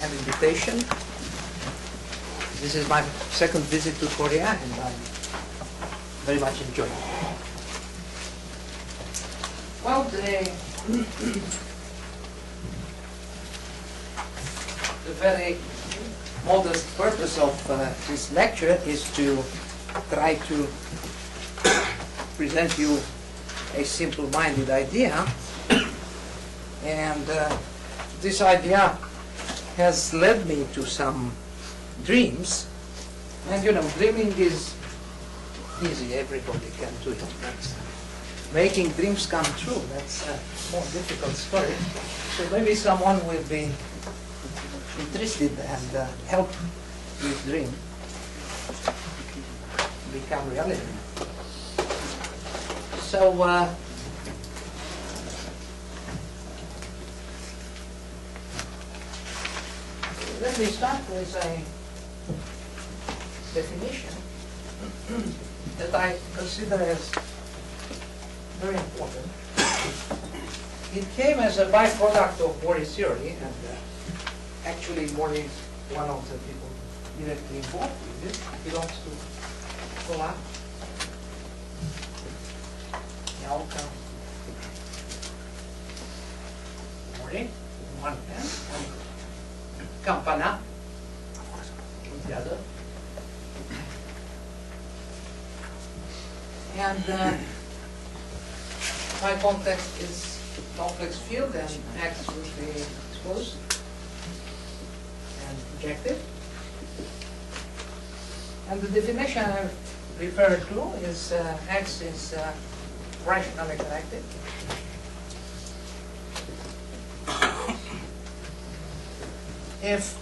an invitation. This is my second visit to Korea, and I very much enjoy it. Well, the very modest purpose of this lecture is to try to present you a simple-minded idea, and this idea has led me to some dreams. And you know, dreaming is easy, everybody can do it. But making dreams come true, that's a more difficult story. So maybe someone will be interested and help this dream become reality. So let me start with a definition that I consider as very important. It came as a byproduct of Mori theory, and actually Mori is one of the people directly involved with it. He belongs to Poland. Yałka, Mori, on one hand, and Campana on the other. And my context is complex field, and X will be exposed and projected. And the definition I refer to is X is rationally connected. If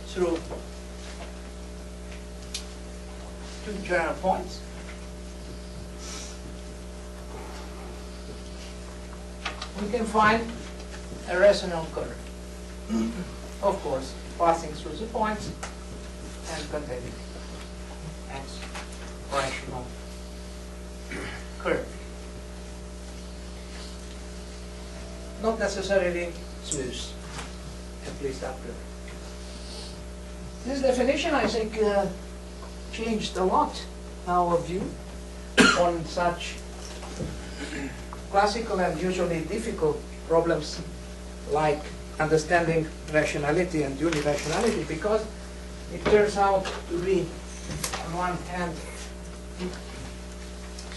through two general points we can find a rational curve, of course, passing through the points and containing X rational curve. Not necessarily smooth, at least after. This definition, I think, changed a lot our view on such classical and usually difficult problems like understanding rationality and unirationality, because it turns out to be, on one hand,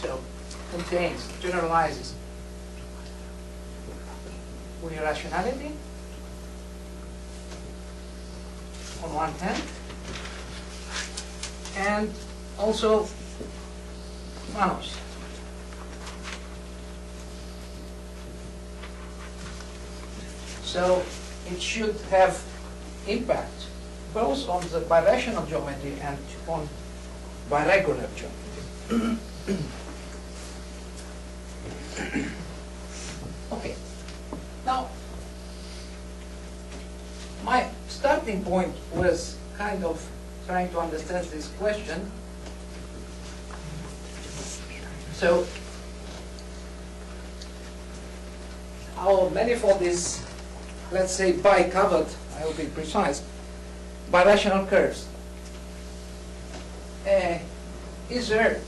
so contains, generalizes unirationality on one hand, and also monos. So it should have impact both on the birational geometry and on biregular geometry. Okay. Now, my starting point was kind of trying to understand this question. So, our manifold is, let's say, bi-covered, I will be precise, by rational curves. Is there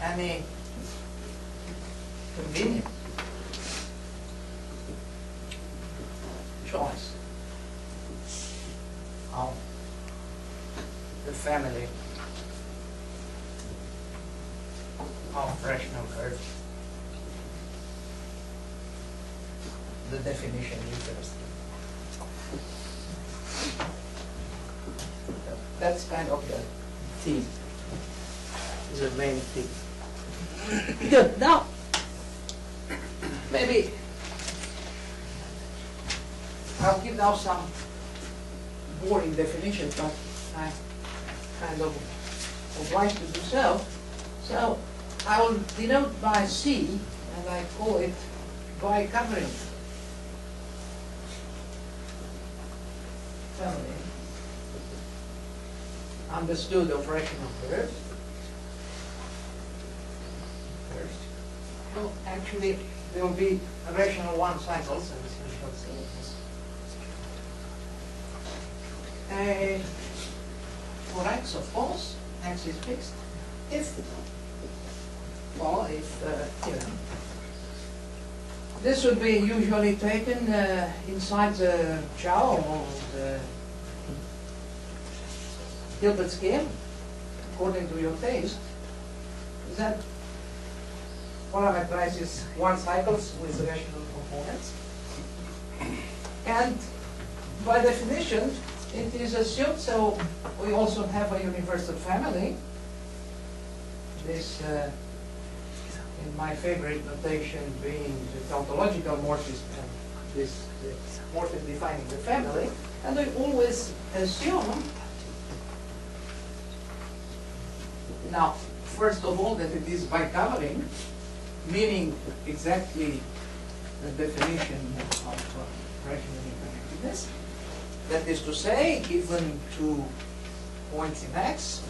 any convenient choice of the family of rational curves? The definition refers to. That's kind of the theme, the main theme. Good. Now, maybe I'll give now some boring definitions, but I kind of obliged to do so. So I will denote by C, and I call it bi-covering family, understood of rational curves. Well, actually, there will be rational one cycles, and we shall see. For x, of course, x is fixed. If, well, if, this would be usually taken inside the Chow or the Hilbert scheme, according to your taste. That parameterizes one cycles with rational components. And by definition, it is assumed, so we also have a universal family. This, in my favorite notation, being the tautological morphism, and this morphism defining the family. And we always assume, now, first of all, that it is bicovering, meaning exactly the definition of rational interconnectedness. That is to say, given 2 points in X,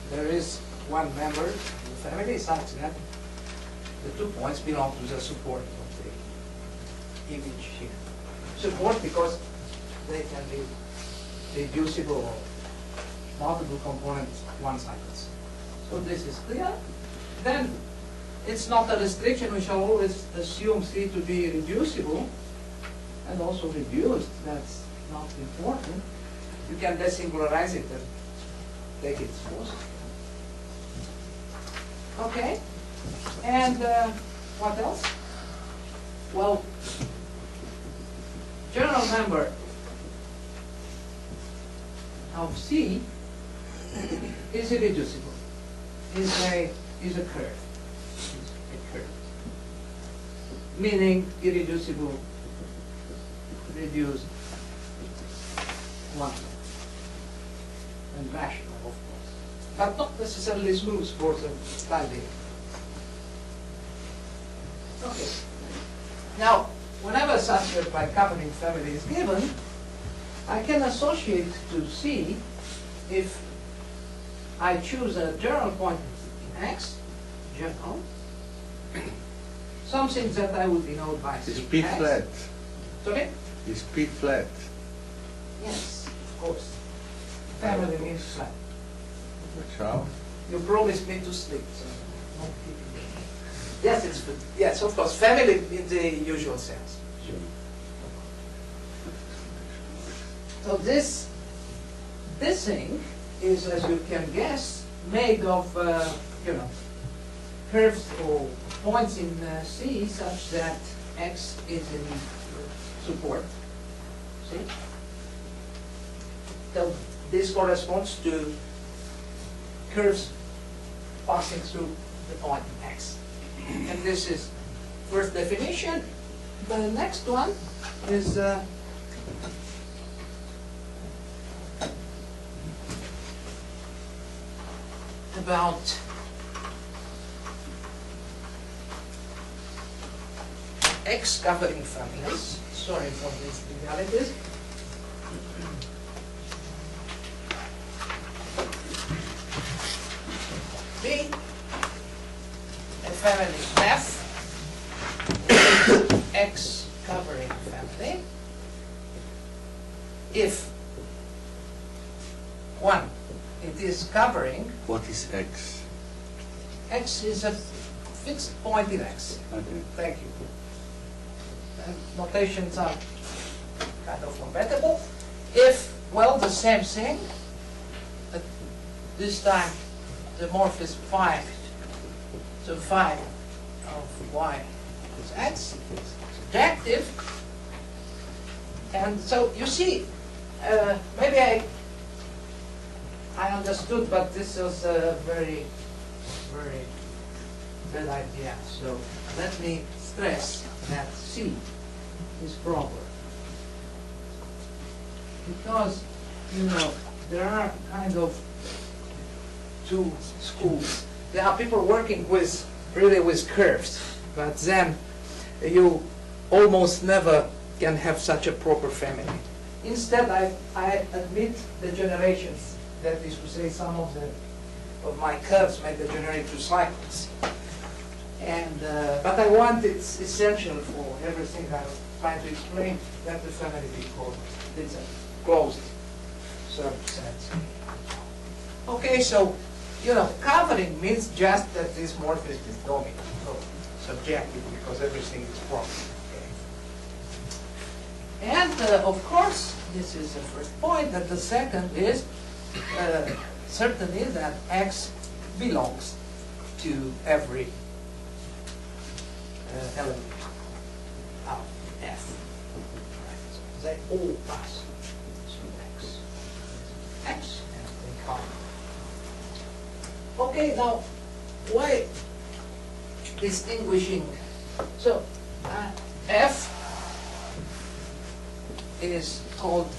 there is one member of the family such that the 2 points belong to the support of the image here. Support because they can be reducible or multiple component one cycles. So this is clear. Then it's not a restriction. We shall always assume C to be reducible and also reduced. That's not important. You can desingularize it and take its positive. Okay. And what else? Well, general member of C is irreducible. Is a curve. Is a curve. Meaning irreducible, reduced, one, and rational, of course, but not necessarily smooth for the study. Okay. Now, whenever such a bicovering family is given, I can associate to C if I choose a general point in X, general, something that I would denote by C. Is P flat? Sorry? Is P flat? Yes, of course. Family means flat. How? You promised me to sleep, so not keeping it. Yes, it's good. Yes, of course. Family in the usual sense. Sure. So this thing is, as you can guess, made of curves or points in C such that X is in support. See? So this corresponds to curves passing through the point X. And this is first definition. The next one is about X covering families. Sorry for these legalities. B, a family F, X covering family, if 1, it is covering. What is X? X is a fixed point in X. Okay. Thank you. And notations are kind of compatible. If, well, the same thing, but this time the morph is 5, so 5 of y is X, it's surjective. And so you see, maybe I understood, but this was a very, very bad idea. So let me stress that C is proper. Because, there are kind of two schools. There are people working with, really with curves, but then you almost never can have such a proper family. Instead, I admit the generations. That is to say, some of my curves may degenerate to cycles. And but I want it's essential for everything I'm trying to explain that the family be called it's a closed subset. Okay, so covering means just that this morphism is dominant, so subjective because everything is proper. Okay. And of course, this is the first point. That the second is certainly that X belongs to every element of F. Right. So they all pass through X. X and they come. Okay, now why distinguishing? So F is called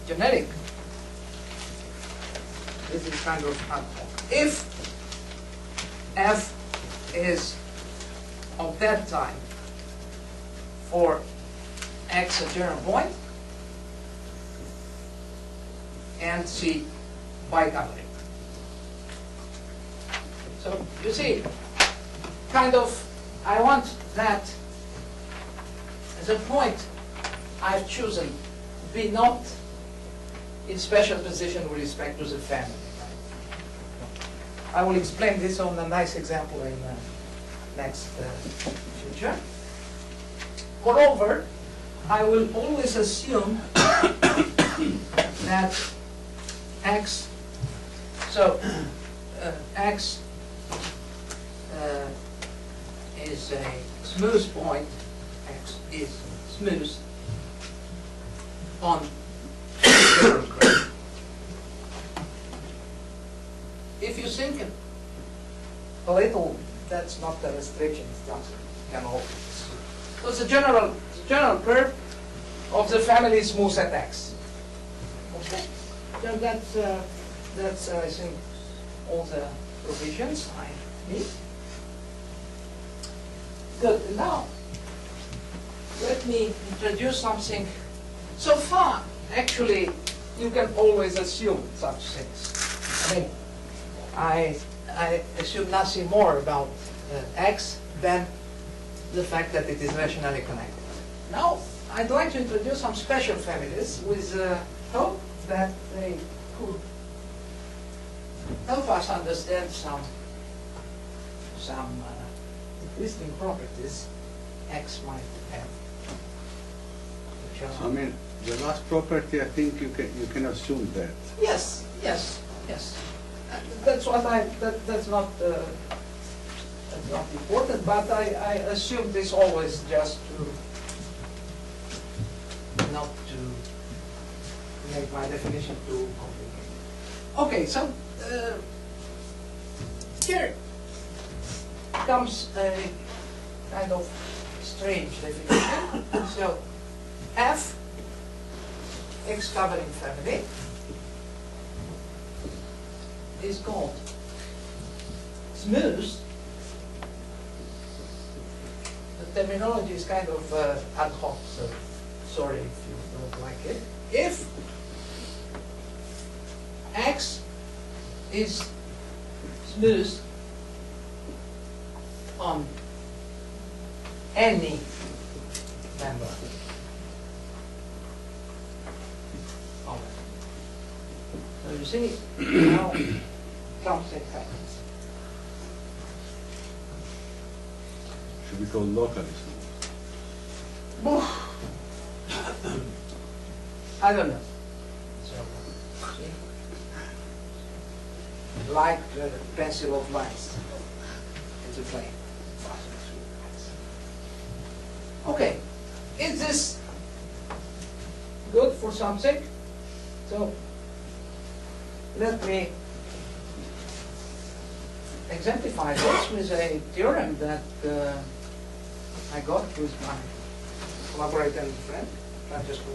generic. This is kind of ad hoc. If F is of that time for X a general point and C bicovering. So you see, kind of, I want that as a point I've chosen be not in special position with respect to the family. I will explain this on a nice example in the next future. Moreover, I will always assume that X, so X is a smooth point, X is smooth on the general curve. If you think a little, that's not the restriction, it can always. So the general curve of the family is smooth at X. Okay, so that's I think all the provisions I need. Good. Now let me introduce something. So far, actually, you can always assume such things. I mean, I assume nothing more about X than the fact that it is rationally connected. Now, I'd like to introduce some special families with hope that they could help us understand some existing properties X might have. So, I mean, the last property, I think you can assume that. Yes. That's what that's not important, but I assume this always just to not to make my definition too complicated. Okay, so here comes a kind of strange definition. So F X covering family is called smooth. The terminology is kind of ad hoc, so sorry if you don't like it. If X is smooth on any member of it. So you see, now something happens. Should be called locally smooth. I don't know. So, see? Like the pencil of lines. It's a plane. Okay, is this good for something? So let me exemplify this with a theorem that I got with my collaborator and friend, Francesco,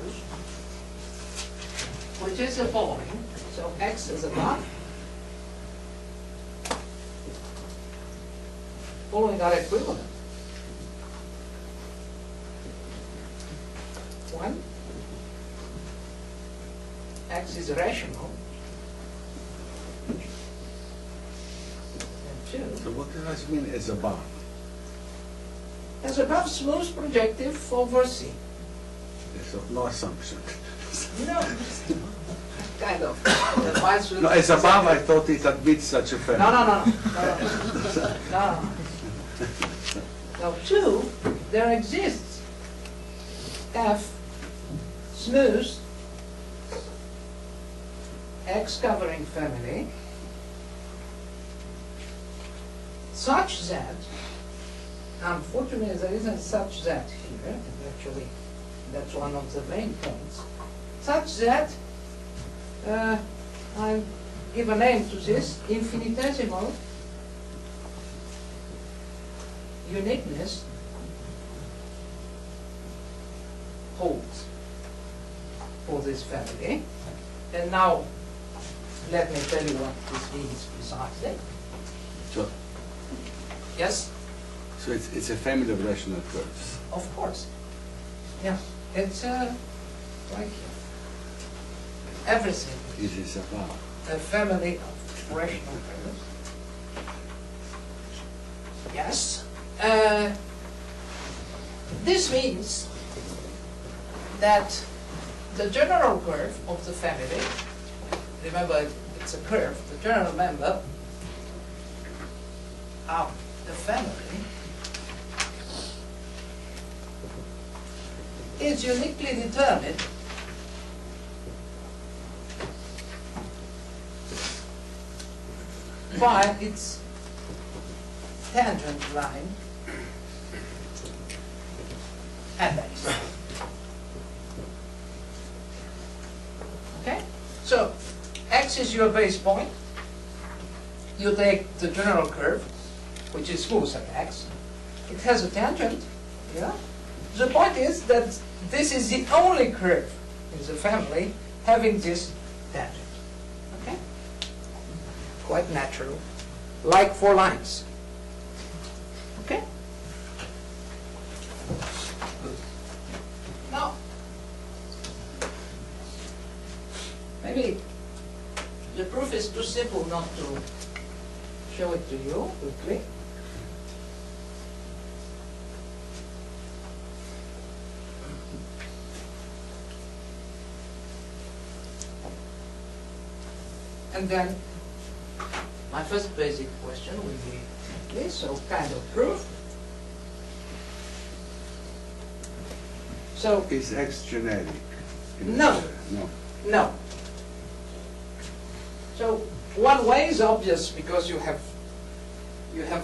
which is the following. So X is a graph. Following are equivalent. 1, X is rational, and 2, So what does it mean as above? As above, smooth projective over C. So no assumption. No, kind of. The files will No, as be above, I presented. thought it admits such a family. No. Now, two, there exists F smooth X covering family such that, unfortunately there isn't such that here, and actually that's one of the main points, such that I give a name to this, infinitesimal uniqueness holds for this family. And now let me tell you what this means precisely. So, Yes, so it's a family of rational curves. of course. Yeah, it's like everything. Is this above? A family of rational curves. Yes. This means that the general curve of the family, remember it's a curve, the general member of the family is uniquely determined by its tangent line and base. Okay? So, X is your base point. You take the general curve, which is smooth at X. It has a tangent, yeah? The point is that this is the only curve in the family having this tangent. Okay? Quite natural. Like 4 lines. Okay? Good. Now, maybe the proof is too simple not to show it to you quickly. And then my first basic question will be this, so kind of proof. So, Is X generic? No. No. no. So one way is obvious because you have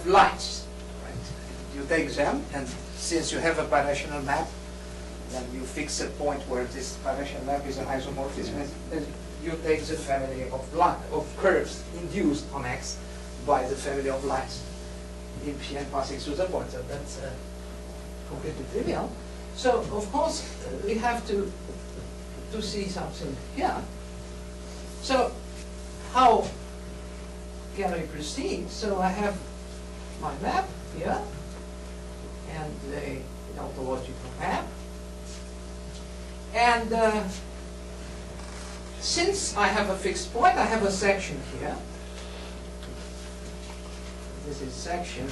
lines, right? You take them, and since you have a birational map, then you fix a point where this birational map is an isomorphism, and you take the family of curves induced on X by the family of lines in P and passing through the point. So that's completely trivial. So of course we have to see something here. So how can we proceed? So I have my map here and the ontological map. And since I have a fixed point, I have a section here. This is section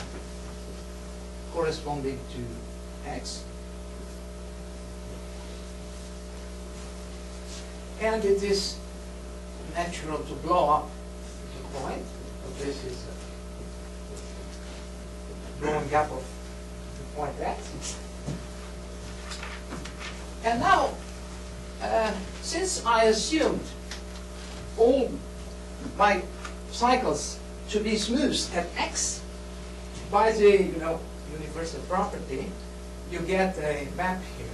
corresponding to X. And it is natural to blow up the point. So this is a blowing up of the point X. And now, since I assumed all my cycles to be smooth at X by the universal property, you get a map here.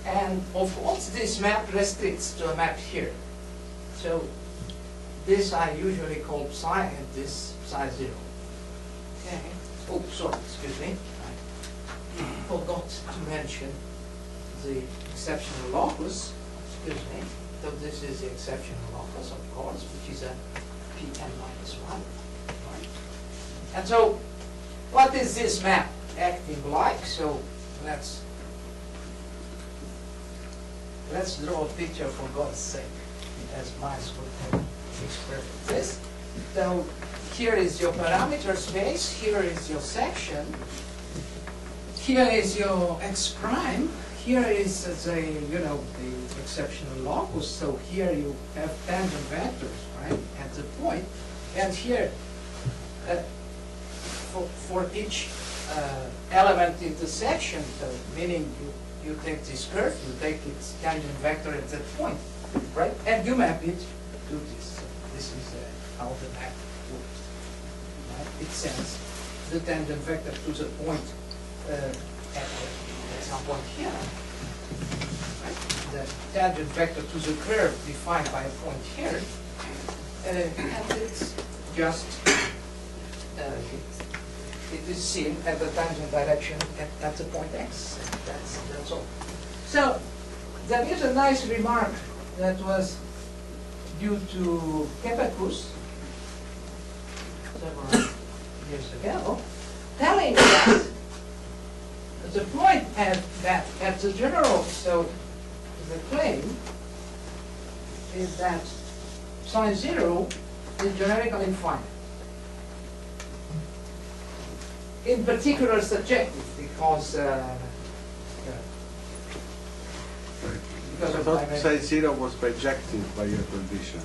And of course, this map restricts to a map here. So this I usually call psi, and this psi 0. Okay. Oh, sorry, excuse me. I forgot to mention the exceptional locus. Excuse me. So this is the exceptional locus, of course, which is a Pn minus 1. Right. And so, what is this map acting like? So let's draw a picture, for God's sake, as mice would have express this. So here is your parameter space, here is your section, here is your x prime, here is the, you know, the exceptional locus, so here you have tangent vectors, right, at the point, and here, for each element in the section, so meaning you take this curve, you take its tangent vector at that point, right, and you map it to this. So this is how the map works. Right? It sends the tangent vector to the point at some point here. Right? The tangent vector to the curve defined by a point here, and it's just it is seen at the tangent direction at the point x. That's all. So there is a nice remark that was due to Kepakos several years ago, telling that the point at the general, so the claim is that psi 0 is generically infinite. In particular subjective, because I thought psi 0 was projected by your condition.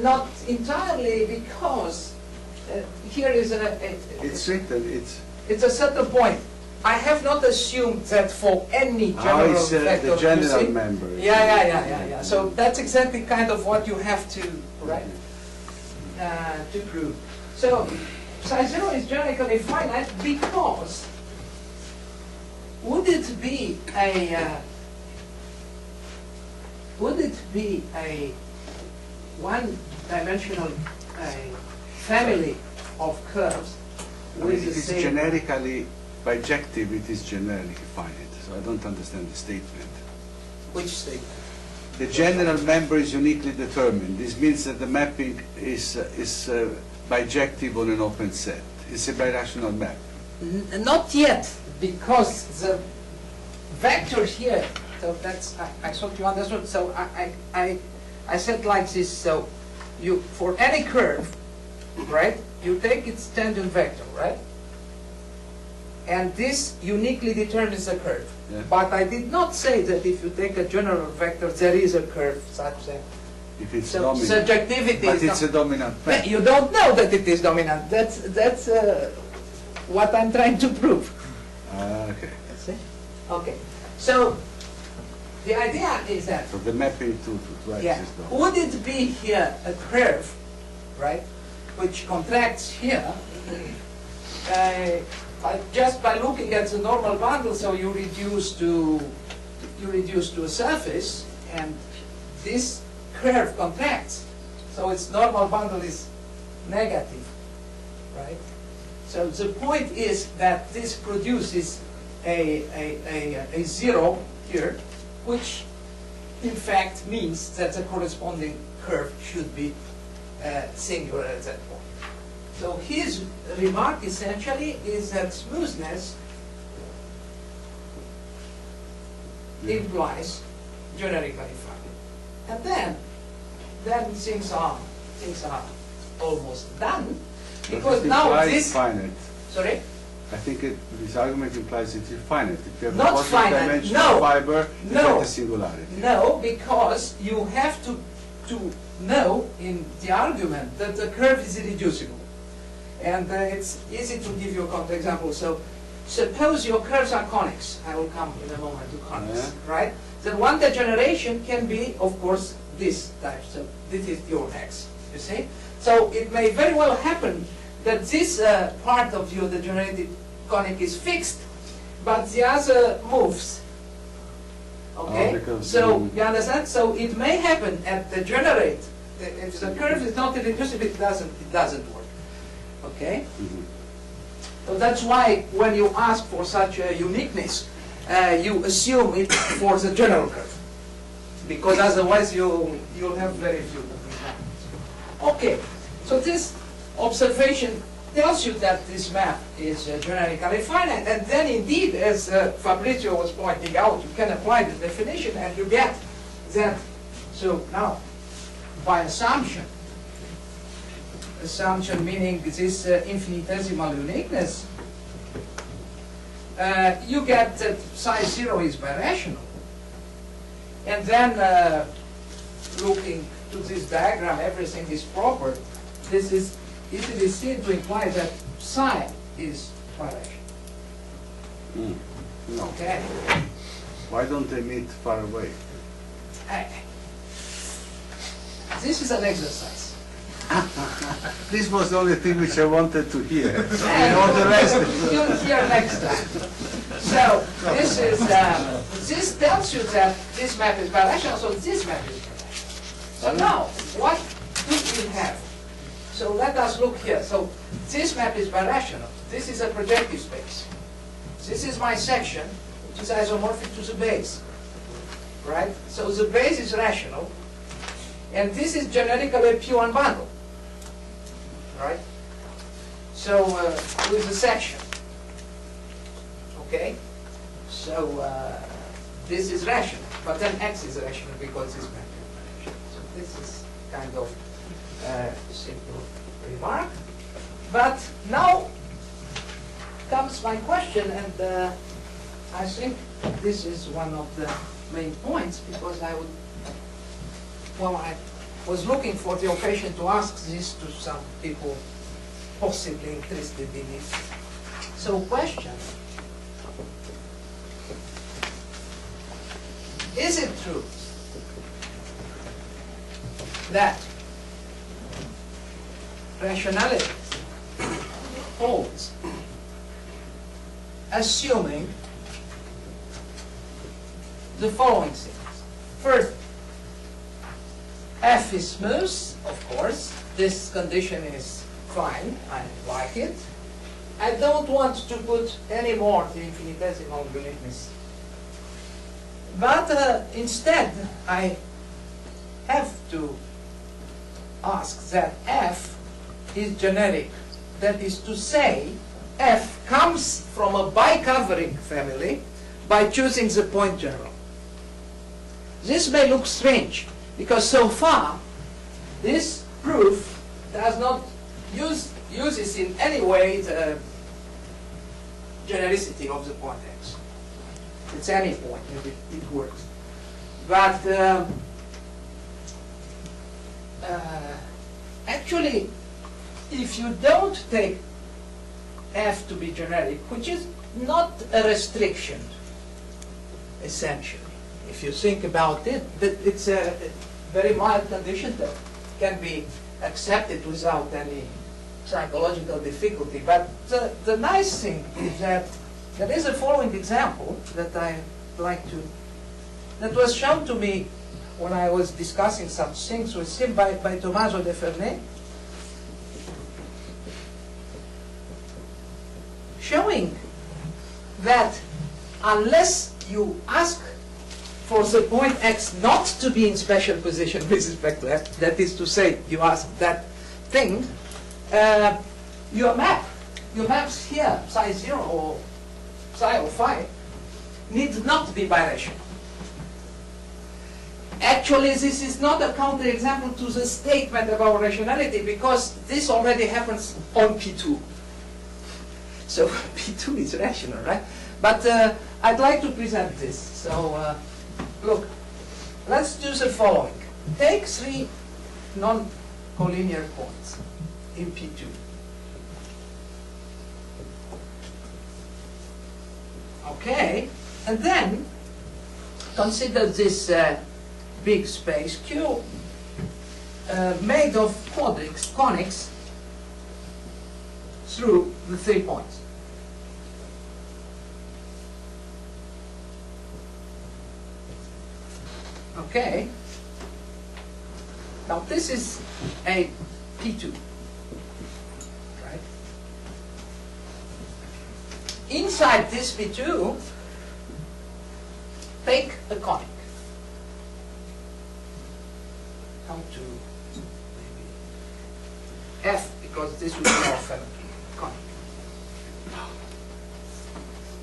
Not entirely, because here is It's written, it's a certain point. I have not assumed that for any general vector, the general you see? member. Yeah. So that's exactly kind of what you have to, right, to prove. So psi 0 is generically finite because would it be a one-dimensional family of curves with the it is same generically bijective, it is generally finite. So I don't understand the statement. which statement? The general member is uniquely determined. This means that the mapping is bijective on an open set. It's a birational map. Not yet, because the vector here, so that's, I thought you understood, so I said like this, so you, for any curve, right, you take its tangent vector, right? And this uniquely determines the curve. Yeah. But I did not say that if you take a general vector, there is a curve such that. If it's So dominant. subjectivity But is it's a dominant map. You don't know that it is dominant. That's what I'm trying to prove. Okay. See? Okay. So the idea is that, So the mapping to x yeah, is dominant. would it be here a curve, right, which contracts here, just by looking at the normal bundle, so you reduce to a surface, and this curve contracts, so its normal bundle is negative, right? So the point is that this produces a zero here, which in fact means that the corresponding curve should be singular at that point. So his remark essentially is that smoothness implies generically finite. And then things are almost done, because now implies this. finite. Sorry? I think this argument implies it is finite. If you have Not a positive finite, dimensional no. fiber, you No. get a singularity. No, because you have to know in the argument that the curve is irreducible. And it's easy to give you a counterexample. So suppose your curves are conics. I will come in a moment to conics, right? Then one degeneration can be, of course, this type. So this is your x, you see? So it may very well happen that this part of your degenerated conic is fixed, but the other moves. Okay? So you understand? So it may happen at the generate. If the curve is not irreducible, it doesn't work. Okay? Mhm. So that's why when you ask for such a uniqueness, you assume it for the general curve, because otherwise you'll have very few examples. Okay, so this observation tells you that this map is generically finite, and then indeed, as Fabrizio was pointing out, you can apply the definition and you get that. So now, by assumption, assumption, meaning this infinitesimal uniqueness, you get that psi 0 is birational. And then looking to this diagram, everything is proper. This is easily seen to imply that psi is birational. No. Okay. Why don't they meet far away? This is an exercise. This was the only thing which I wanted to hear. And all the rest. You'll hear next time. So this is this tells you that this map is birational, so this map is birational. So now, what do we have? So let us look here. So this map is birational. This is a projective space. This is my section, which is isomorphic to the base. Right? So the base is rational. And this is generically a P1 bundle. Right? So with the section. Okay? So this is rational. But then X is rational because this map is rational. So this is kind of simple remark. But now comes my question, and I think this is one of the main points, because I was looking for the occasion to ask this to some people possibly interested in it. So question, is it true that rationality holds assuming the following things? First, F is smooth, of course. This condition is fine. I like it. I don't want to put any more the infinitesimal uniqueness. But instead, I have to ask that F is generic. That is to say, F comes from a bicovering family by choosing the point general. This may look strange, because so far, this proof does not uses in any way the genericity of the point X. It's any point, it works. But actually, if you don't take F to be generic, which is not a restriction, essentially, if you think about it, that it's a very mild condition that can be accepted without any psychological difficulty. But the nice thing is that there is a following example that I like to, that was shown to me when I was discussing some things with him by Tommaso de Ferney, showing that unless you ask for the point X not to be in special position with respect to F, that is to say, you ask that thing, your maps here, psi 0 or psi or phi, need not be birational. Actually, this is not a counterexample to the statement about rationality, because this already happens on P2. So P2 is rational, right? But I'd like to present this. So look, let's do the following. Take 3 non-collinear points in P2. Okay, and then consider this big space Q made of conics through the 3 points. Okay. Now this is a P2, right? Inside this P2, take a conic. Come to maybe F, because this would be often conic.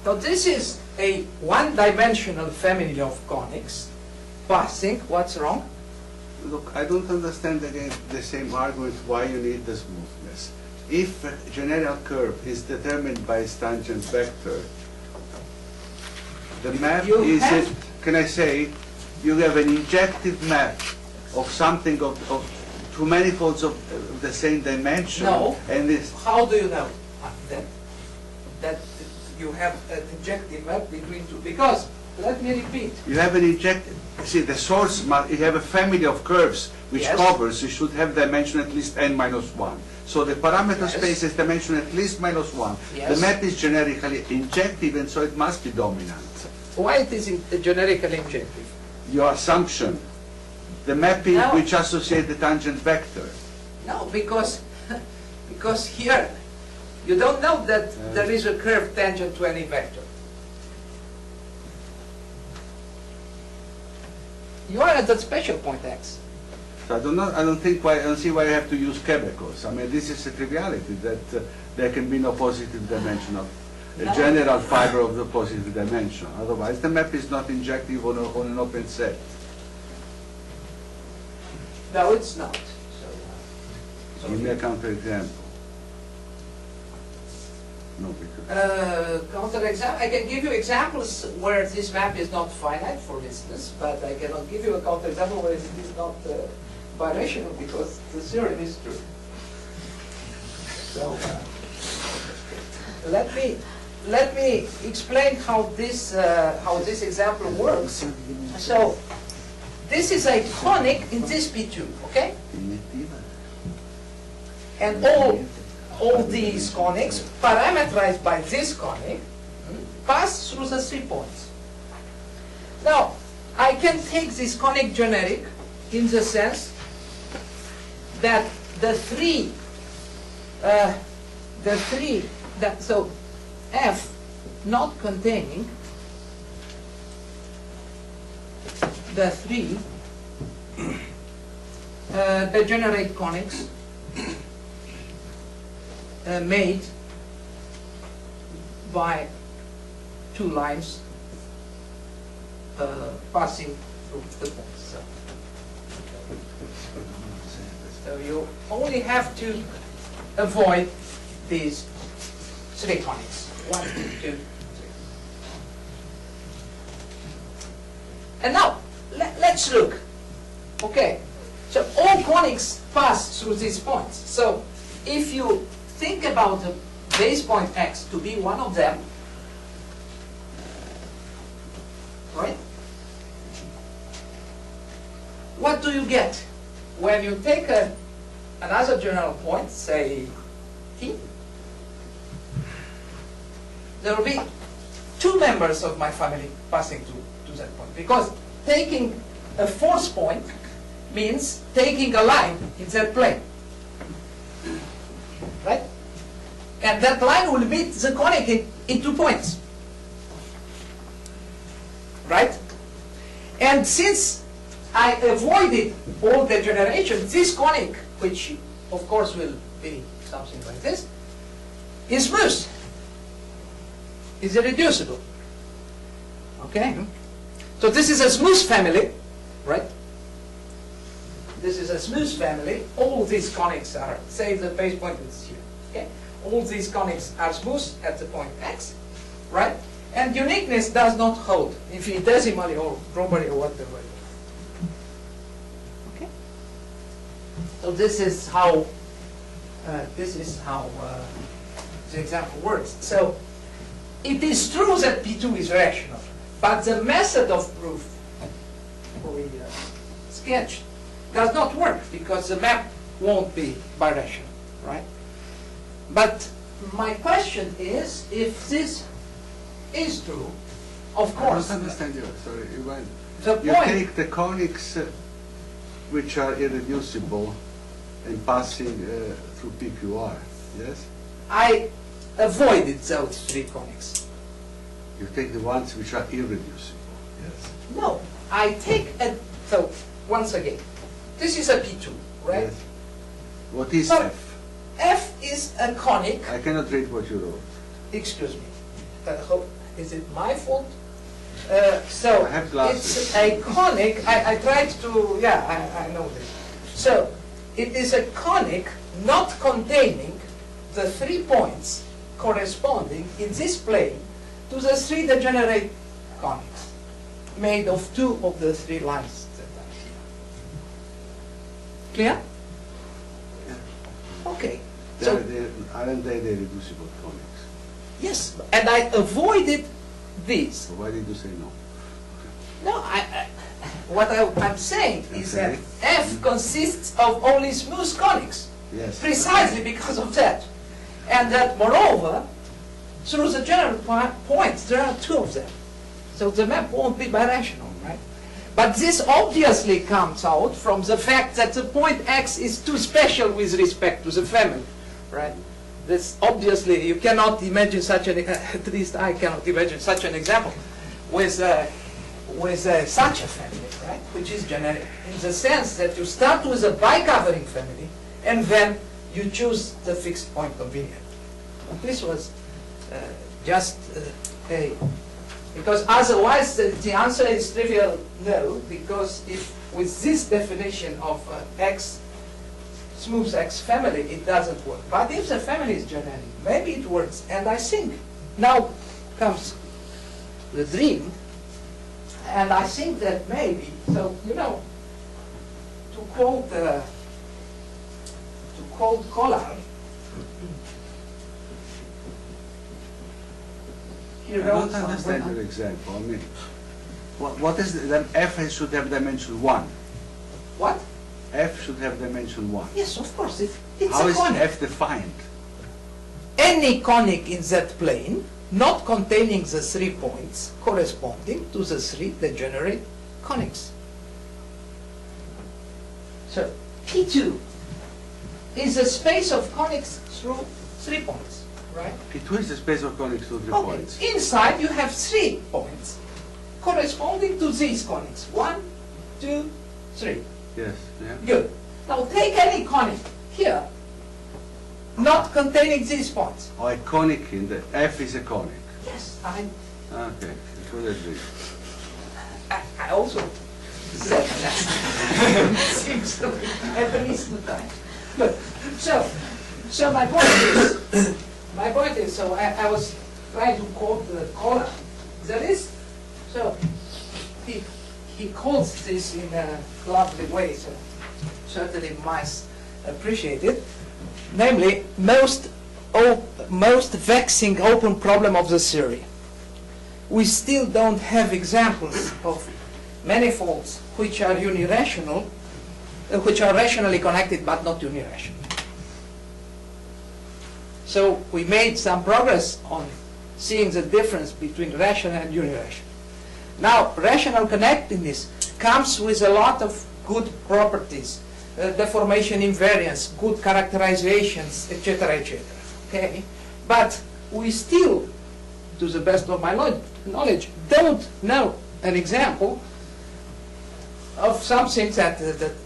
So this is a one-dimensional family of conics passing. What's wrong? look, I don't understand again the same argument why you need the smoothness. If a general curve is determined by its tangent vector, the map is, can I say, you have an injective map of something of two manifolds of the same dimension. No. And this. How do you know that you have an injective map between two? Because, let me repeat. You have an injective, see the source, you have a family of curves which Yes. covers, you should have dimension at least n minus 1. So the parameter Yes. space is dimension at least minus 1. Yes. The map is generically injective and so it must be dominant. Why it is generically injective? Your assumption, the mapping No. which associate the tangent vector. No, because here you don't know that there is a curve tangent to any vector. You are at that special point x. So I don't see why you have to use Quebecos. I mean, this is a triviality that there can be no positive dimension of a general fiber of the positive dimension. Otherwise, the map is not injective on an open set. No, it's not. So Give me a counterexample. No, because counterexample. I can give you examples where this map is not finite, for instance, but I cannot give you a counterexample where it is not birational because the theorem is true. So let me explain how this example works. So this is a conic in this P2, okay? And all these conics, parameterized by this conic, pass through the 3 points. Now, I can take this conic generic in the sense that so F not containing the 3 degenerate conics made by 2 lines passing through the points. So you only have to avoid these 3 conics. 1, 2, 3. And now, let's look. Okay, so all conics pass through these points. So if you think about the base point x to be one of them, right? What do you get when you take another general point, say T? There will be 2 members of my family passing to that point, because taking a 4th point means taking a line in that plane. Right? And that line will meet the conic in 2 points. Right? And since I avoided all degeneration, this conic, which of course will be something like this, is smooth. Is irreducible. Okay? So this is a smooth family, right? This is a smooth family. All these conics are, say the base point is here. Okay? All these conics are smooth at the point x, right? And uniqueness does not hold infinitesimally or globally or whatever. Okay? So this is how the example works. So it is true that P2 is rational, but the method of proof we sketched does not work because the map won't be birational, right? But my question is, if this is true, of course. I don't understand you. Sorry, The you point. take the conics which are irreducible and passing through PQR, yes? I avoided those 3 conics. You take the ones which are irreducible, yes? No, I take a. So once again, this is a P2, right? Yes. What is So, F? F is a conic. I cannot read what you wrote. Excuse me. Is it my fault So I have glasses. it's a conic. I tried to, yeah, I know this. So it is a conic not containing the 3 points corresponding in this plane to the 3 degenerate conics, made of 2 of the 3 lines that are here. Clear? Yeah. Okay. So, Aren't they the reducible conics? yes, and I avoided this. So why did you say no? No, what I'm saying is that Okay. F consists of only smooth conics, Yes. precisely because of that. And that, moreover, through the general points, there are 2 of them. So the map won't be birational, right? But this obviously comes out from the fact that the point X is too special with respect to the family, right? This obviously, you cannot imagine such an, at least I cannot imagine such an example with such a family, right? Which is generic in the sense that you start with a bicovering family and then you choose the fixed point convenient. But this was just because otherwise the answer is trivial no, because if with this definition of X, smooth X family, it doesn't work. But if the family is generic, maybe it works. And I think now comes the dream, and I think that maybe, so you know, to quote Collard, I don't understand your example. I mean, what is the F should have dimension 1? What? F should have dimension 1. Yes, of course. It's How a is conic. F defined? Any conic in that plane, not containing the 3 points corresponding to the 3 degenerate conics. So P2 is a space of conics through 3 points, right? P2 is the space of conics to 3 Okay. points. Inside you have 3 points corresponding to these conics. 1, 2, 3. Yes. Yeah. Good. Now take any conic here, not containing these points. Or a conic in the F is a conic. Yes, Okay. Good agree. I also said that. Seems to be at least 2 times. Good. So my point is, so I was trying to quote the Collard. There is, so he quotes this in a lovely way, so certainly must appreciate it. Namely, most vexing open problem of the theory. We still don't have examples of manifolds which are unirational, which are rationally connected but not unirational. So we made some progress on seeing the difference between rational and unirational. Now, rational connectedness comes with a lot of good properties, deformation invariance, good characterizations, etc., etc. Okay, but we still, to the best of my knowledge, don't know an example of something that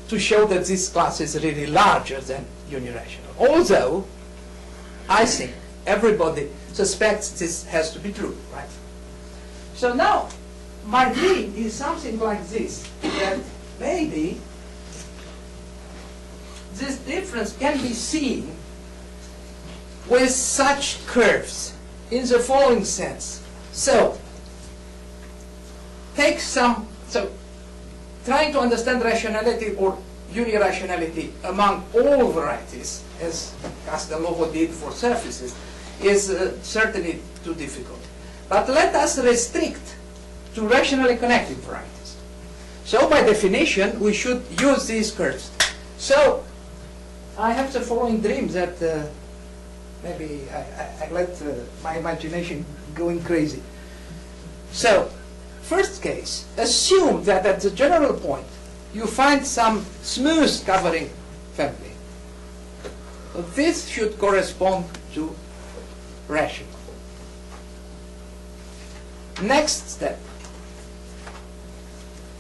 to show that this class is really larger than unirational. Although, I think everybody suspects this has to be true, right? So now, my dream is something like this, that maybe this difference can be seen with such curves in the following sense. So, take some, so trying to understand rationality or unirationality among all varieties, as Castelnuovo did for surfaces, is certainly too difficult. But let us restrict to rationally connected varieties. So by definition, we should use these curves. So I have the following dream that maybe I let my imagination going crazy. So, first case, assume that at the general point you find some smooth covering family. So this should correspond to rational. Next step.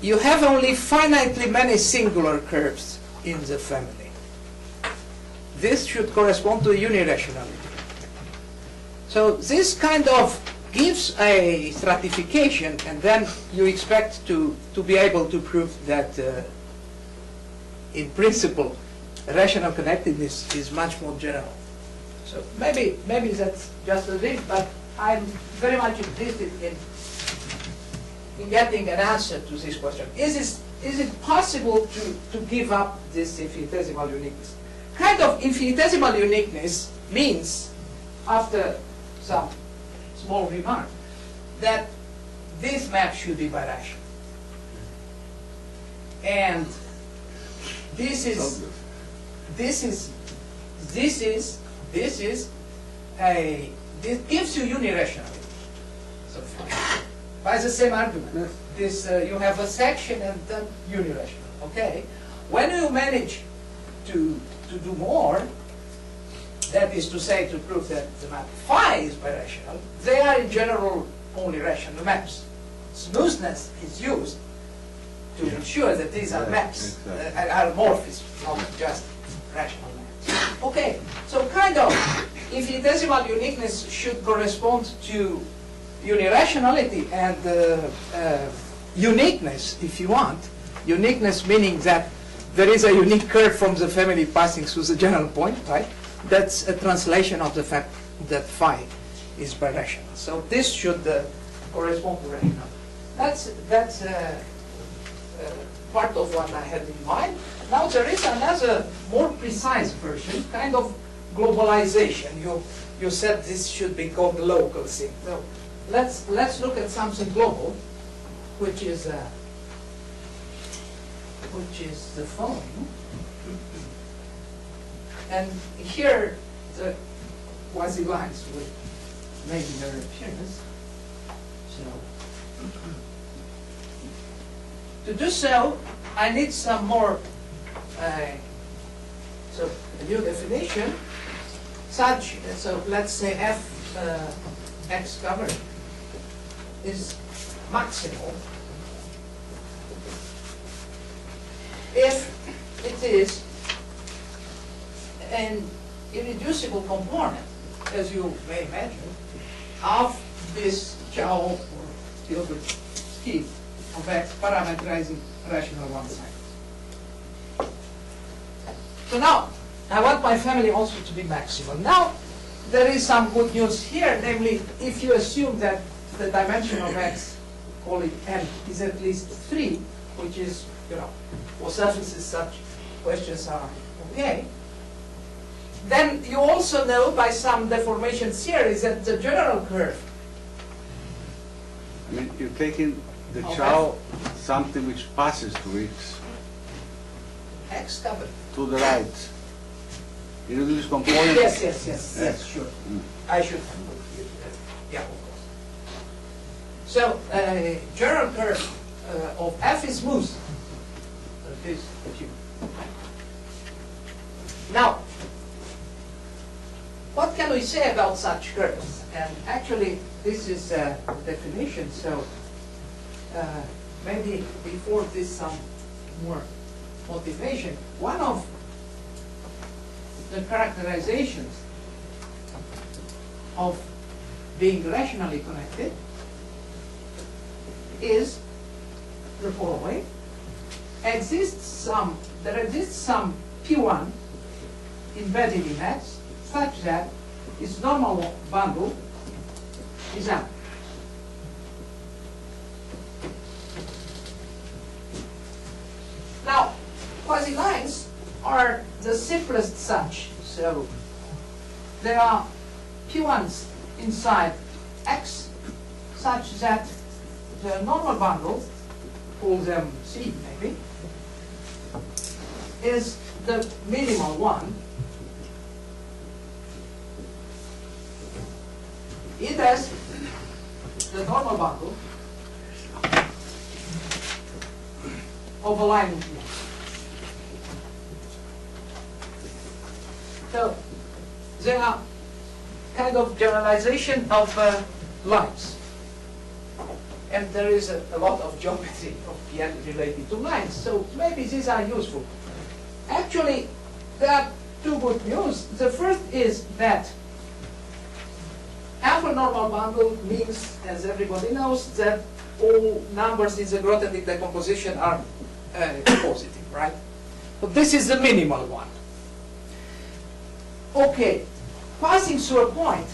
You have only finitely many singular curves in the family. This should correspond to unirationality. So this kind of gives a stratification, and then you expect to be able to prove that in principle rational connectedness is much more general. So maybe that's just a dream, but I'm very much interested in getting an answer to this question. Is it possible to give up this infinitesimal uniqueness? Kind of infinitesimal uniqueness means, after some small remark, that this map should be birational. And this gives you unirationality. So by the same argument, this you have a section and then unirational. Okay, when you manage to do more, that is to say, to prove that the map phi is birational, they are in general only rational maps. Smoothness is used to ensure that these are maps, are morphisms, not just rational maps. Okay, so kind of infinitesimal uniqueness should correspond to unirationality and uniqueness, if you want. Uniqueness meaning that there is a unique curve from the family passing through the general point, right? That's a translation of the fact that phi is birational. So this should correspond to rational. That's part of what I had in mind. Now there is another more precise version, kind of globalization. You said this should be called the local thing. So let's look at something global, which is the following. And here the quasi lines would make their appearance. So to do so, I need some more. So a new definition, such. So let's say f x covered is maximal if it is an irreducible component, as you may imagine, of this Chow or Hilbert scheme of x parameterizing rational one-sided. So now, I want my family also to be maximal. Now, there is some good news here, namely, if you assume that the dimension of x, call it n, is at least 3, which is, for surfaces such questions are okay, then you also know by some deformation theories that the general curve. I mean, you're taking the Chow something which passes to X covered. to the right. You do this component. Yes, sure. I should. Yeah, of course. So, general curve of f is smooth. This Q. Now, what can we say about such curves? And actually, this is a definition, so maybe before this some more motivation. One of the characterizations of being rationally connected is the following. There exists some P1 embedded in X such that its normal bundle is M. Now, quasi lines are the simplest such. So there are P1s inside X such that the normal bundle, call them C maybe, is the minimal one. It has the normal bundle of a line with P1. So there are kind of generalization of lines. And there is a lot of geometry of Pn related to lines. So maybe these are useful. Actually, there are two good news. The first is that ample normal bundle means, as everybody knows, that all numbers in the Grothendieck decomposition are positive, right? But this is the minimal one. Okay, passing through a point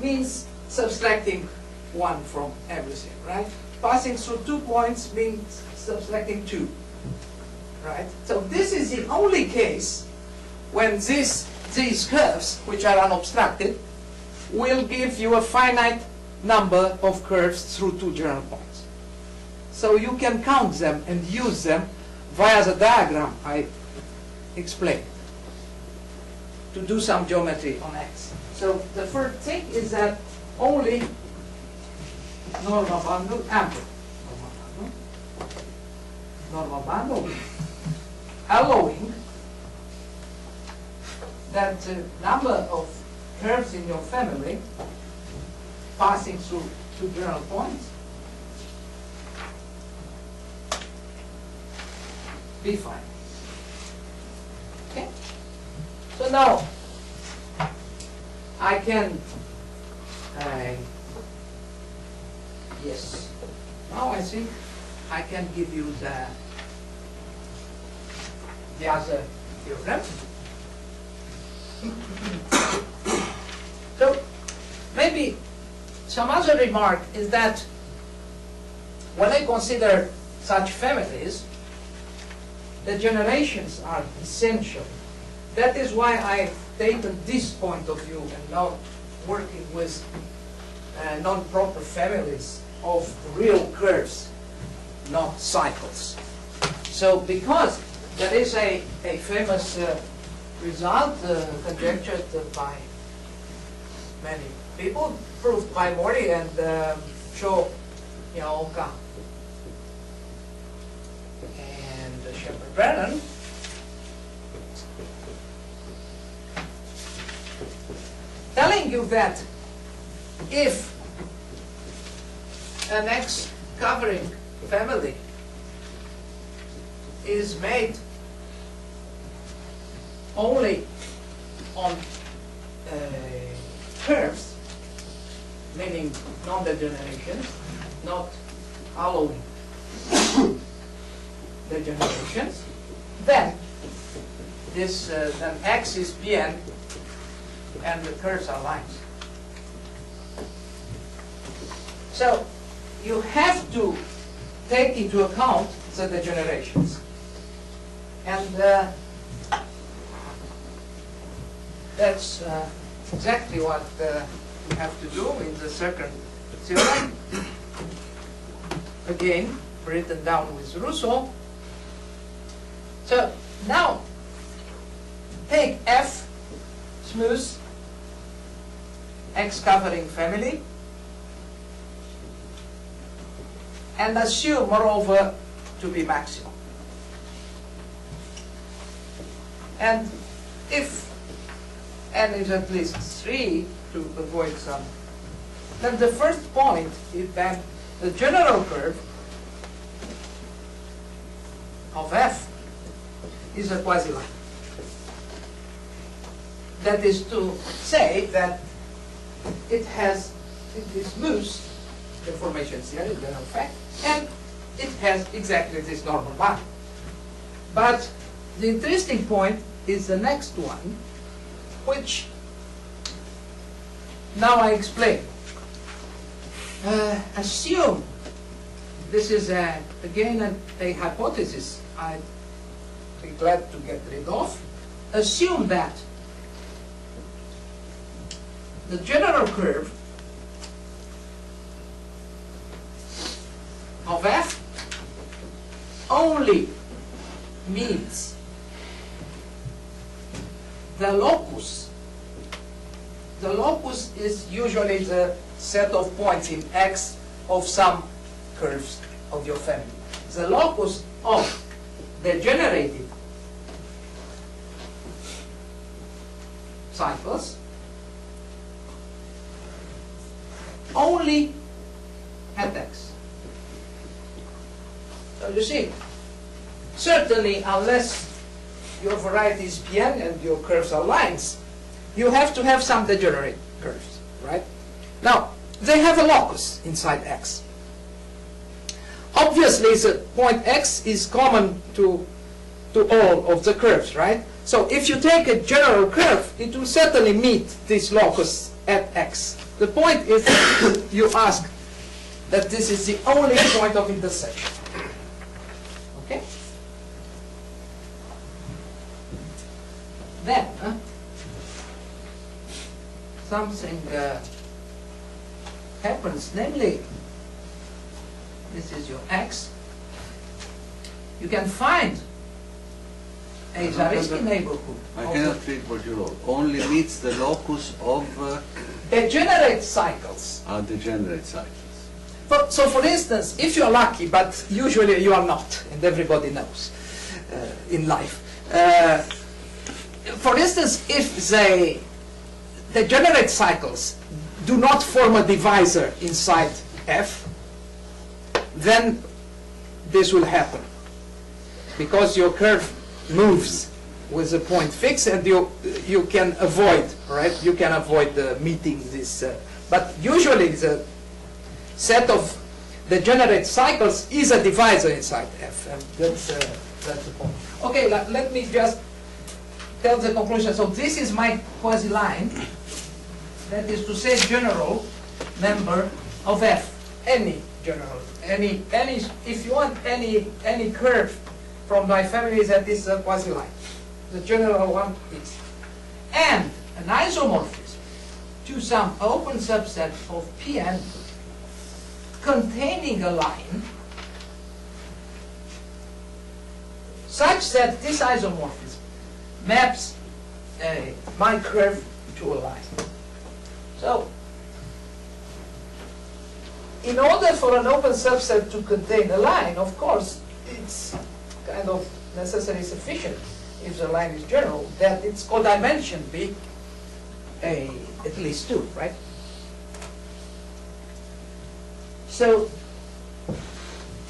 means subtracting 1 from everything, right? Passing through 2 points means subtracting 2, right? So this is the only case when these curves, which are unobstructed, will give you a finite number of curves through 2 general points. So you can count them and use them via the diagram I explained to do some geometry on X. So the first thing is that only normal bundle, ample normal bundle, allowing that the number of curves in your family passing through 2 general points be fine. Okay? So now I can yes. Now I think I can give you the other theorem. So maybe some other remark is that when I consider such families, the generations are essential. That is why I've taken this point of view and not working with non-proper families of real curves, not cycles. So because there is a famous result conjectured by many people, proved by Mori and Cho-Yaoka and Shepard-Brennan, telling you that if an X covering family is made only on curves, meaning non-degenerations, not allowing degenerations, then this then X is Pn and the curves are lines. So you have to take into account the degenerations. And that's exactly what we have to do in the second theorem. Again, written down with Rousseau. So now, take F, smooth, X covering family, and assume, moreover, to be maximum. And if n is at least 3, to avoid some, then the first point is then the general curve of F is a quasi-line. That is to say that it is smooth deformation theory, general fact, and it has exactly this normal line. But the interesting point is the next one, which now I explain. Assume, this is again a hypothesis I'd be glad to get rid of. Assume that the general curve of F only meets the locus. The locus is usually the set of points in X of some curves of your family. The locus of the generated cycles only at X. So you see, certainly unless your variety is Pn and your curves are lines, you have to have some degenerate curves, right? Now, they have a locus inside X. Obviously, the point X is common to all of the curves, right? So if you take a general curve, it will certainly meet this locus at X. The point is that you ask that this is the only point of intersection. Okay? Then, something happens, namely, this is your X. You can find a Zariski neighborhood. I cannot read what you wrote. Only meets the locus of degenerate cycles. Degenerate cycles. So for instance, if you're lucky, but usually you are not, and everybody knows in life. For instance, if the degenerate cycles do not form a divisor inside F, then this will happen. Because your curve moves with a point fixed, and you can avoid, right? You can avoid meeting this. But usually the set of degenerate cycles is a divisor inside F, and that's the point. Okay, let me just tell the conclusion. So this is my quasi line. That is to say, general member of F, any general, any. If you want any curve from my family, that is a quasi line. The general one is, and an isomorphism to some open subset of Pn containing a line such that this isomorphism maps my curve to a line. So, in order for an open subset to contain a line, of course, it's kind of necessarily sufficient, if the line is general, that its codimension be at least 2, right? So,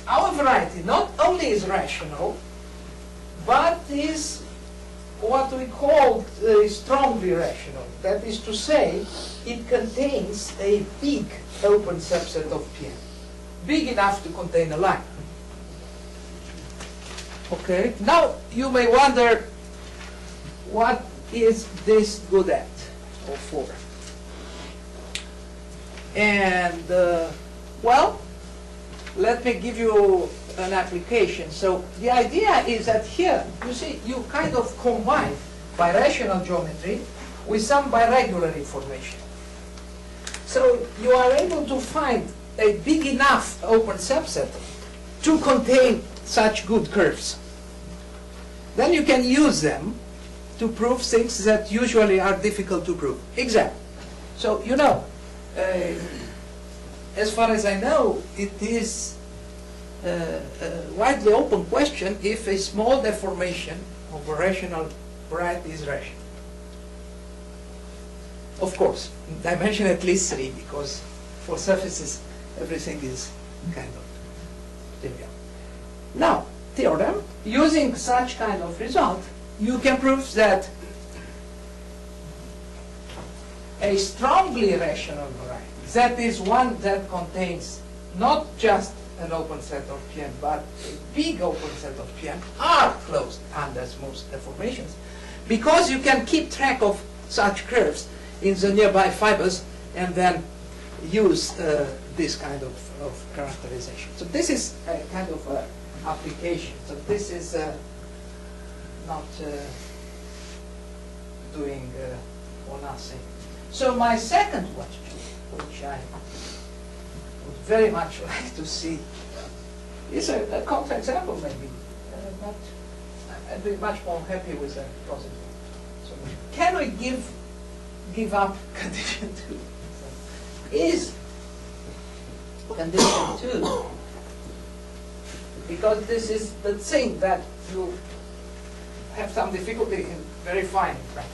our variety not only is rational, but is what we call strongly rational. That is to say, it contains a big open subset of Pn, big enough to contain a line. Okay, now you may wonder, what is this good at, or for? And, well, let me give you an application. So the idea is that here, you see, you kind of combine birational geometry with some biregular information. So you are able to find a big enough open subset to contain such good curves. Then you can use them to prove things that usually are difficult to prove. Example. So, you know, as far as I know, it is a widely open question if a small deformation of a rational variety is rational. Of course, dimension at least 3, because for surfaces everything is kind of trivial. Now, theorem, using such kind of result, you can prove that a strongly rational variety, that is one that contains not just an open set of Pn, but a big open set of Pn, are closed under smooth deformations, because you can keep track of such curves in the nearby fibers and then use this kind of characterization. So this is a kind of application. So this is not doing or nothing. So my second question, which I would very much like to see, is a counterexample maybe, but I'd be much more happy with a positive solution. Can we give up condition 2? Is condition 2, because this is the thing that you have some difficulty in verifying, right?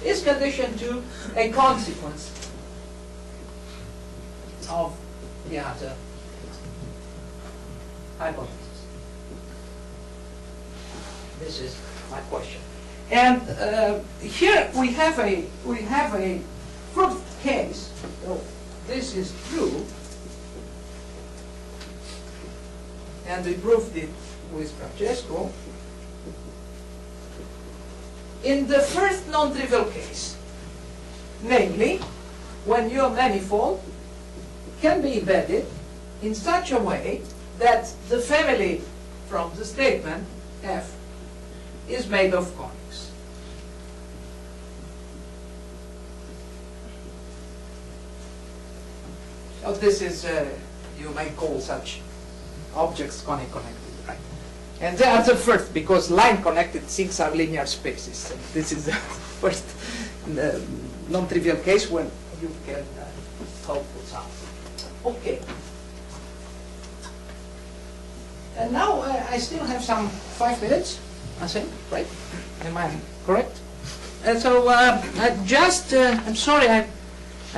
Is condition 2 a consequence of the other hypothesis? This is my question. And here we have a proof case. So this is true, and we proved it with Francesco, in the first non-trivial case, namely, when your manifold can be embedded in such a way that the family from the statement F is made of conics. So this is, you may call such objects conic connected, right? And they are the first, because line-connected things are linear spaces. And this is the first non-trivial case when you can hope for something. Okay. And now I still have some 5 minutes, I think, right? Am I correct? And so I'm sorry, I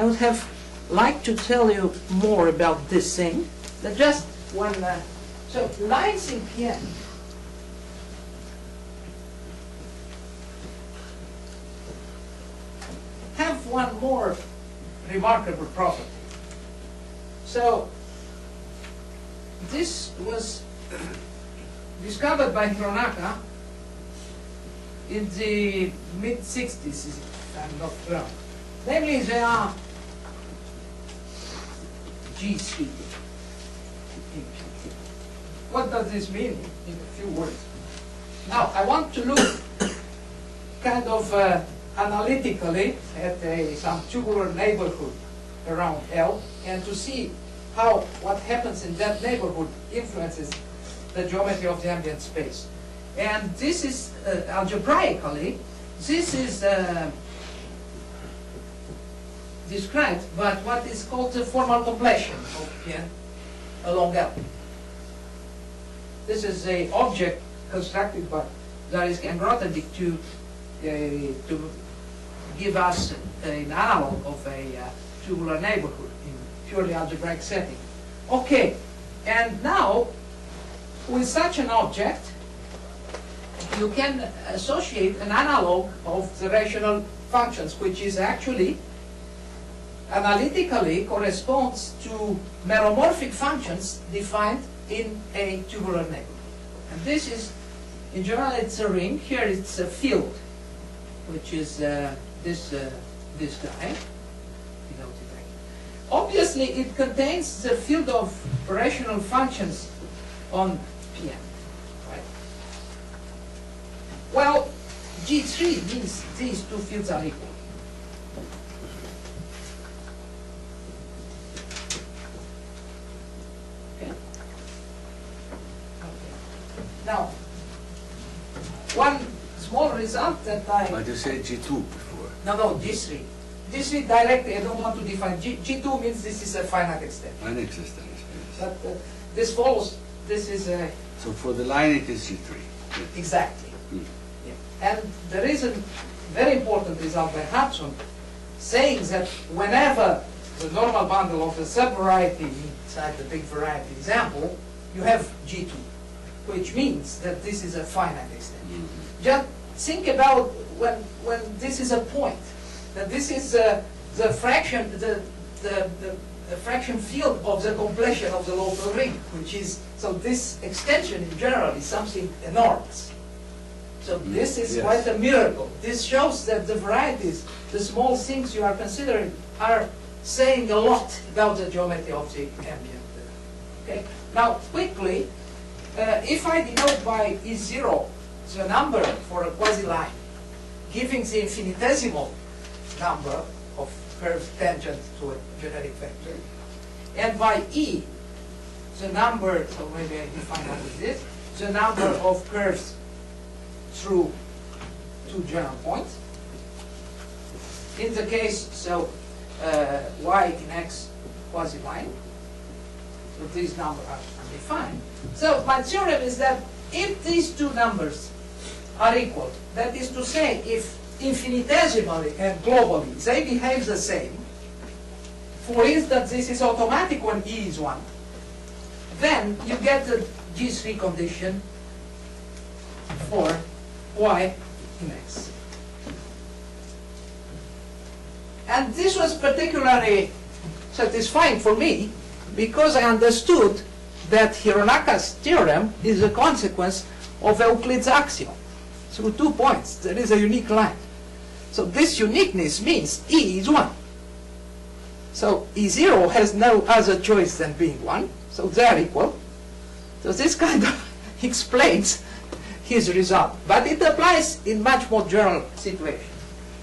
would have liked to tell you more about this thing. But just one, so lines in PN have one more remarkable property. So this was discovered by Hironaka in the mid-60s, if I'm not wrong. Namely, they are G3. What does this mean in a few words? Now, I want to look kind of analytically at some tubular neighborhood around L, and to see how what happens in that neighborhood influences the geometry of the ambient space. And this is, algebraically, this is described by what is called the formal completion of Pn along L. This is an object constructed by Zariski and Grothendieck to give us an analog of a tubular neighborhood in purely algebraic setting. Okay, and now with such an object, you can associate an analog of the rational functions, which is actually analytically corresponds to meromorphic functions defined in a tubular neighborhood. And this is, in general, it's a ring. Here it's a field, which is this guy. Obviously, it contains the field of rational functions on Pn. Right? Well, G3 means these two fields are equal. Okay. Now, one small result that But you said G2 before. No, G3. G3 directly, I don't want to define. G2 means this is a finite extent. Finite extent, yes. But this follows, this is a... So for the line it is G3. Yes. Exactly. Mm. Yeah. And there is a very important result by Hudson saying that whenever the normal bundle of the subvariety inside the big variety example, you have G2, which means that this is a finite extent. Mm-hmm. Just think about when this is a point, that this is the fraction, the fraction field of the completion of the local ring, which is, so this extension in general is something enormous. So this is yes. quite a miracle. This shows that the varieties, the small things you are considering, are saying a lot about the geometry of the ambient. Okay. Now, quickly, if I denote by E0 the number for a quasi-line, giving the infinitesimal number of curves tangent to a generic vector, and by E, the number, so maybe I define that with this, the number of curves through two general points. In the case, so y in x quasi-line, so these numbers are defined. So my theorem is that if these two numbers are equal, that is to say, if infinitesimally and globally they behave the same, for instance, this is automatic when E is 1, then you get the G3 condition for y in x. And this was particularly satisfying for me because I understood that Hironaka's theorem is a consequence of Euclid's axiom. Through 2 points, there is a unique line. So this uniqueness means E is 1. So E0 has no other choice than being 1, so they are equal. So this kind of explains his result. But it applies in much more general situations.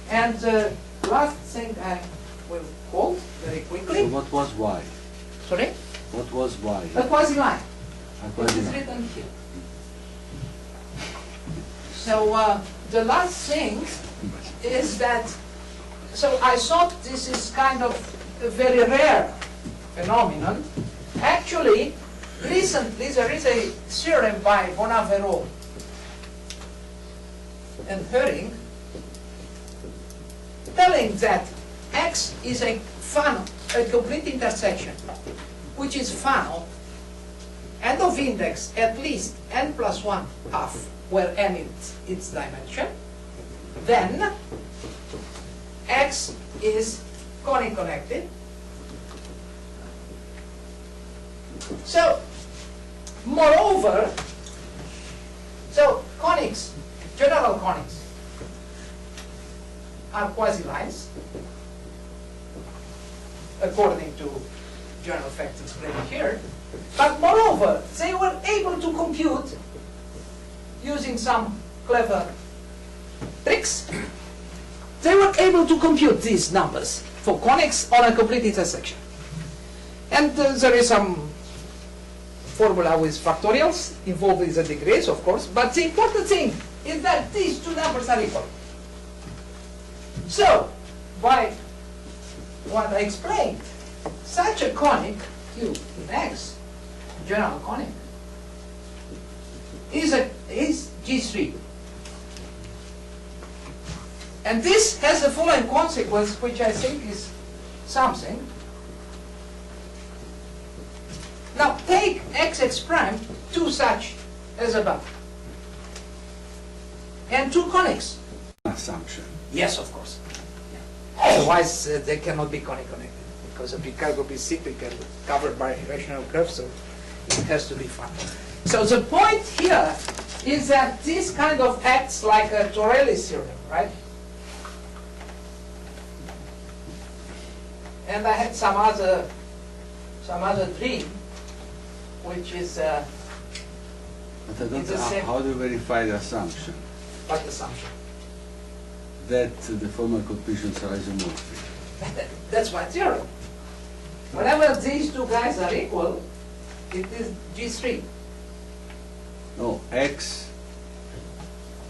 And the last thing I will quote very quickly. So what was Y? Sorry? What was Y? A quasi-line. A It quasi is line. written here. So the last thing is that, so I thought this is kind of a very rare phenomenon. Actually, recently there is a theorem by Bonavero and Höring telling that X is a funnel, a complete intersection, which is funnel, end of index at least n plus 1 half, where n is its dimension, then X is conic connected. So, moreover, so conics, general conics, are quasi-lines, according to general facts explained here. But moreover, they were able to compute, using some clever tricks, they were able to compute these numbers for conics on a complete intersection. And there is some formula with factorials involved in the degrees, of course, but the important thing is that these two numbers are equal. So, by what I explained, such a conic, Q in X, general conic, is G3. And this has the following consequence, which I think is something. Now take XX prime, two such as above, and two conics. Assumption. Yes, of course. Otherwise, they cannot be conic connected, because a big curve will be cyclical, covered by rational curve, so it has to be fun. So the point here is that this kind of acts like a Torelli theorem, right? And I had some other dream, which is But I don't It's the know same. how do you verify the assumption what assumption? that the formal coefficients are isomorphic? That's my theorem. Whenever these two guys are equal, it is G3. No, X,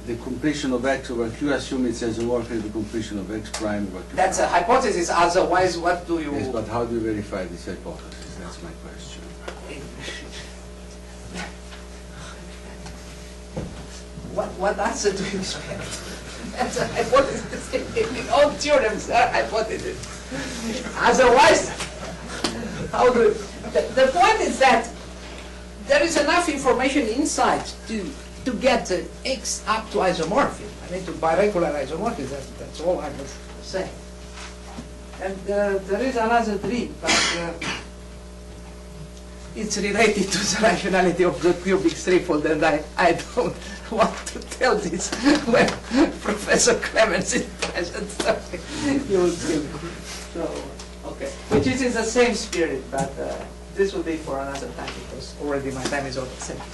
the completion of X over Q, assume it's isomorphic to the completion of X prime over Q. That's a hypothesis, otherwise what do you... Yes, but how do you verify this hypothesis? That's my question. What answer do you expect? That's a hypothesis. All theorems are hypotheses. Otherwise, how do the point is that there is enough information inside to get the X up to isomorphism. I mean, to biregular isomorphism. That's all I was saying. And there is another dream, but it's related to the rationality of the cubic threefold, and I don't want to tell this when Professor Clemens is present. So you will see. So, okay. Which is in the same spirit, but this will be for another time, because already my time is over. Thank you.